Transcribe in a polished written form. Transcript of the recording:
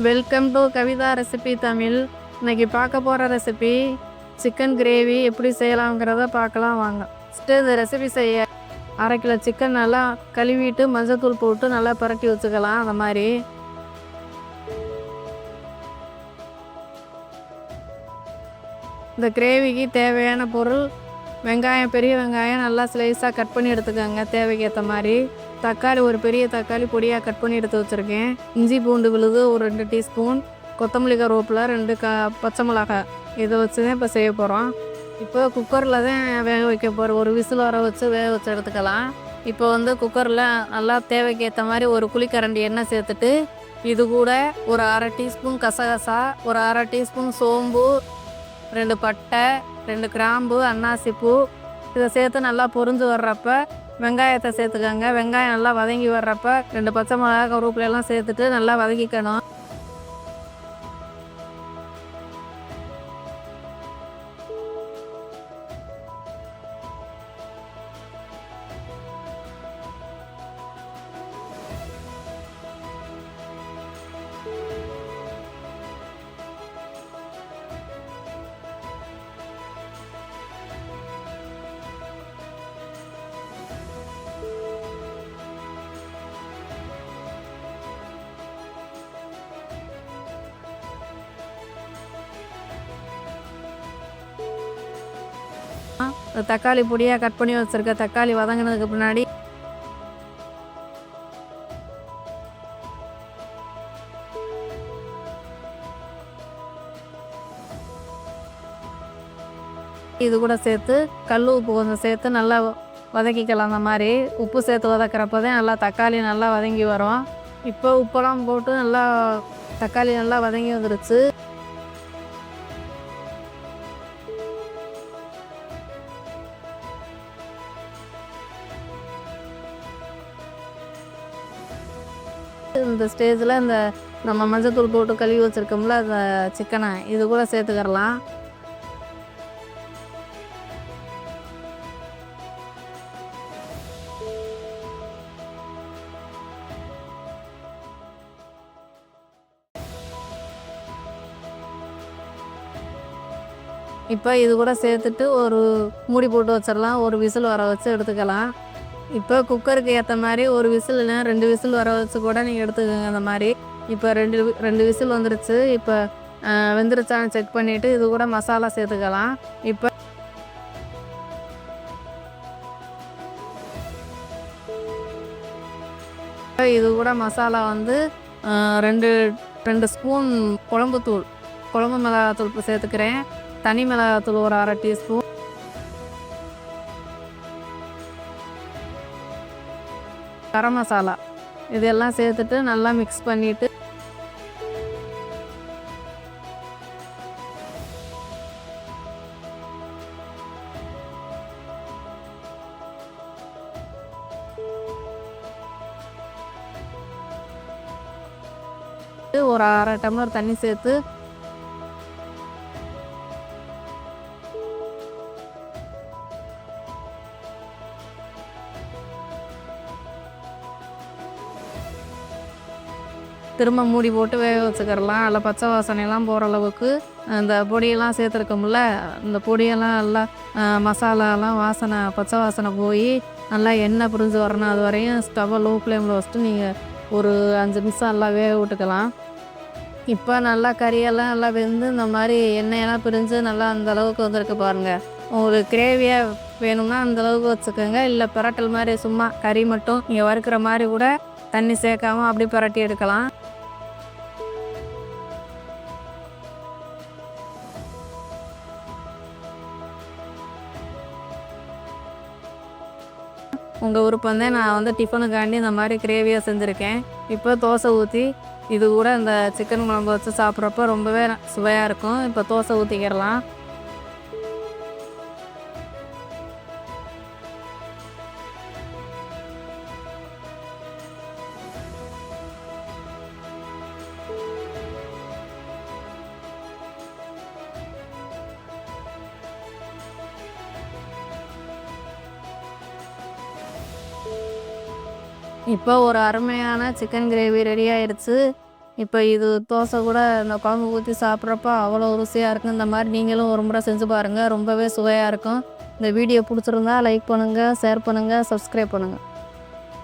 Welcome to Kavitha recipe Tamil. இன்னைக்கு பார்க்க போகிற ரெசிபி சிக்கன் கிரேவி எப்படி செய்யலாங்கிறத பார்க்கலாம் வாங்க. ஃபஸ்ட்டு இந்த ரெசிபி செய்ய 1/2 கிலோ சிக்கன் நல்லா கழுவிட்டு மஞ்சத்தூள் போட்டு நல்லா பரட்டி வச்சுக்கலாம். அந்த மாதிரி இந்த கிரேவிக்கு தேவையான பொருள் வெங்காயம், பெரிய வெங்காயம் நல்லா ஸ்லைஸாக கட் பண்ணி எடுத்துக்கோங்க தேவைக்கு ஏற்ற மாதிரி. தக்காளி, ஒரு பெரிய தக்காளி பொடியாக கட் பண்ணி எடுத்து வச்சுருக்கேன். இஞ்சி பூண்டு விழுது ஒரு 2 டீஸ்பூன், கொத்தமல்லி கருவேப்பிலை 2 பச்சை மிளகாய். இதை வச்சு தான் இப்போ செய்ய போகிறோம். இப்போ குக்கரில் தான் வேக வைக்க போகிறோம். ஒரு விசில் வர வச்சு வேக வச்சு எடுத்துக்கலாம். இப்போ குக்கரில் நல்லா தேவைக்கு ஏற்ற மாதிரி ஒரு குழிக்கரண்டி எண்ணெய் சேர்த்துட்டு இது கூட ஒரு 1/2 டீஸ்பூன் கசகசா, ஒரு 1/2 டீஸ்பூன் சோம்பு, 2 பட்டை, 2 கிராம்பு, அன்னாசிப்பூ இதை சேர்த்து நல்லா பொரிஞ்சு வர்றப்ப வெங்காயத்தை சேர்த்துக்கோங்க. வெங்காயம் நல்லா வதங்கி வர்றப்ப 2 பச்சை மிளகாய், கருவேப்பிலையெல்லாம் சேர்த்துட்டு நல்லா வதக்கிக்கணும். தக்காளி பொடியாக கட் பண்ணி வச்சுருக்க தக்காளி வதங்கினதுக்கு பின்னாடி இது கூட சேர்த்து கல் உப்பு கொஞ்சம் சேர்த்து நல்லா வதக்கிக்கலாம். அந்த மாதிரி உப்பு சேர்த்து வதக்கிறப்ப தான் நல்லா தக்காளி நல்லா வதங்கி வரும். இப்போ உப்பெல்லாம் போட்டு நல்லா தக்காளி நல்லா வதங்கி வந்துருச்சு. இந்த ஸ்டேஜில் நம்ம மஞ்சத்தூள் போட்டு கழுவி வச்சுருக்கோம்ல அந்த சிக்கனை இது கூட சேர்த்துக்கிறலாம். இப்போ இது கூட சேர்த்துட்டு ஒரு மூடி போட்டு வச்சிடலாம். ஒரு விசில் வர வச்சு எடுத்துக்கலாம். இப்போ குக்கருக்கு ஏற்ற மாதிரி ஒரு விசில் இல்லை 2 விசில் வர வச்சு கூட நீங்கள் எடுத்துக்கோங்க. அந்த மாதிரி இப்போ 2 விசில் வந்துருச்சு. இப்போ வெந்துருச்சான்னு செக் பண்ணிவிட்டு இது கூட மசாலா சேர்த்துக்கலாம். இப்போ இது கூட மசாலா 2 ஸ்பூன் குழம்பு மிளகாத்தூள் சேர்த்துக்கிறேன். தனி மிளகாத்தூள் ஒரு 1/2 டீஸ்பூன், கரம் மசாலா இதெல்லாம் சேர்த்துட்டு நல்லா மிக்ஸ் பண்ணிவிட்டு ஒரு 1/2 டம்ளர் தண்ணி சேர்த்து திரும்ப மூடி போட்டு வேக வச்சுக்கிறலாம். அதில் பச்சை வாசனையெல்லாம் போகிற அளவுக்கு அந்த பொடியெல்லாம் சேர்த்துருக்கோம்ல, இந்த பொடியெல்லாம் நல்லா மசாலாலாம் பச்சை வாசனை போய் நல்லா எண்ணெய் பிரிஞ்சு வரணும். அது வரையும் ஸ்டவ்வை லோ ஃப்ளேமில் வச்சுட்டு நீங்கள் ஒரு 5 நிமிஷம் நல்லா வேக விட்டுக்கலாம். இப்போ நல்லா கறியெல்லாம் நல்லா வெந்து இந்த மாதிரி எண்ணெயெல்லாம் பிரிஞ்சு நல்லா அந்த அளவுக்கு வந்திருக்கு பாருங்கள். உங்களுக்கு கிரேவியாக வேணும்னா அந்தளவுக்கு வச்சுக்கோங்க. இல்லை பிரட்டல் மாதிரி சும்மா கறி மட்டும் நீங்கள் வறுக்கிற மாதிரி கூட தண்ணி சேர்க்காமல் அப்படி பிரட்டி எடுக்கலாம். உங்கள் விருப்பம் தான். நான் டிஃபனுக்காண்டி இந்த மாதிரி கிரேவியாக செஞ்சுருக்கேன். இப்போ தோசை ஊற்றி இது கூட இந்த சிக்கன் குழம்பு வச்சு சாப்பிட்றப்ப ரொம்பவே சுவையாக இருக்கும். இப்போ தோசை ஊற்றிக்கிறலாம். இப்போ ஒரு அருமையான சிக்கன் கிரேவி ரெடி ஆயிடுச்சு. இப்போ இது தோசை கூட இந்த குழம்பு ஊற்றி சாப்பிட்றப்ப அவ்வளோ ருசியாக இருக்கும். இந்த மாதிரி நீங்களும் ஒரு முறை செஞ்சு பாருங்கள். ரொம்பவே சுவையாக இருக்கும். இந்த வீடியோ பிடிச்சிருந்தா லைக் பண்ணுங்கள், ஷேர் பண்ணுங்கள், சப்ஸ்கிரைப் பண்ணுங்கள்.